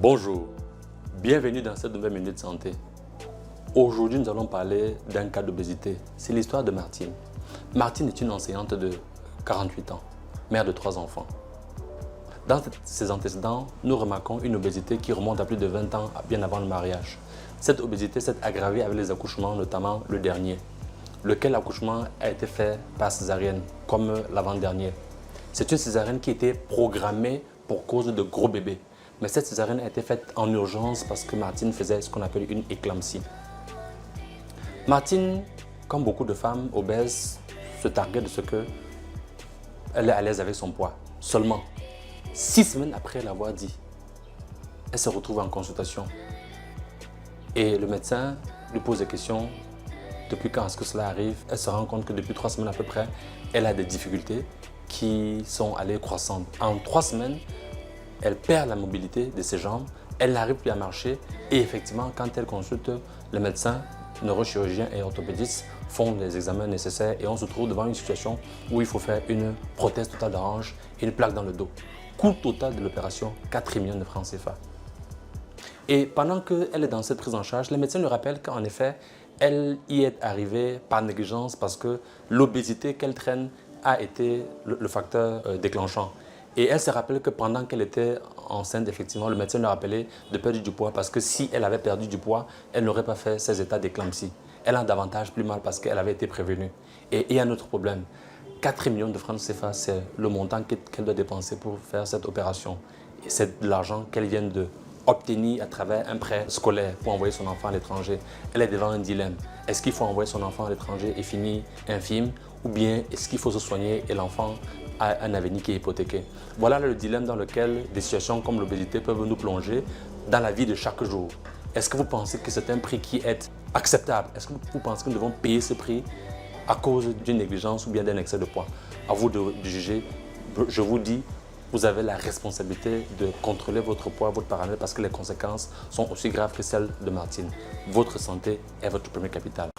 Bonjour, bienvenue dans cette nouvelle Minute Santé. Aujourd'hui, nous allons parler d'un cas d'obésité. C'est l'histoire de Martine. Martine est une enseignante de 48 ans, mère de 3 enfants. Dans ses antécédents, nous remarquons une obésité qui remonte à plus de 20 ans, bien avant le mariage. Cette obésité s'est aggravée avec les accouchements, notamment le dernier, lequel accouchement a été fait par césarienne, comme l'avant-dernier. C'est une césarienne qui était programmée pour cause de gros bébés. Mais cette césarienne a été faite en urgence parce que Martine faisait ce qu'on appelle une éclampsie. Martine, comme beaucoup de femmes obèses, se targuait de ce qu'elle est à l'aise avec son poids. Seulement, 6 semaines après l'avoir dit, elle se retrouve en consultation. Et le médecin lui pose des questions. Depuis quand est-ce que cela arrive? Elle se rend compte que depuis 3 semaines à peu près, elle a des difficultés qui sont allées croissantes. En 3 semaines, elle perd la mobilité de ses jambes, elle n'arrive plus à marcher et effectivement, quand elle consulte, le médecin, neurochirurgien et orthopédiste font les examens nécessaires et on se trouve devant une situation où il faut faire une prothèse totale de hanche et une plaque dans le dos. Coût total de l'opération, 4 millions de francs CFA. Et pendant qu'elle est dans cette prise en charge, le médecin lui rappelle qu'en effet, elle y est arrivée par négligence parce que l'obésité qu'elle traîne a été le facteur déclenchant. Et elle se rappelle que pendant qu'elle était enceinte, effectivement, le médecin lui a rappelé de perdre du poids parce que si elle avait perdu du poids, elle n'aurait pas fait ces états d'éclampsie. Elle a davantage plus mal parce qu'elle avait été prévenue. Et il y a un autre problème. 4 millions de francs CFA, c'est le montant qu'elle doit dépenser pour faire cette opération. Et c'est de l'argent qu'elle vient d'obtenir à travers un prêt scolaire pour envoyer son enfant à l'étranger. Elle est devant un dilemme. Est-ce qu'il faut envoyer son enfant à l'étranger et finir infirme ou bien est-ce qu'il faut se soigner et l'enfant a un avenir qui est hypothéqué? Voilà le dilemme dans lequel des situations comme l'obésité peuvent nous plonger dans la vie de chaque jour. Est-ce que vous pensez que c'est un prix qui est acceptable? Est-ce que vous pensez que nous devons payer ce prix à cause d'une négligence ou bien d'un excès de poids? À vous de juger. Je vous dis, vous avez la responsabilité de contrôler votre poids, votre paramètre, parce que les conséquences sont aussi graves que celles de Martine. Votre santé est votre premier capital.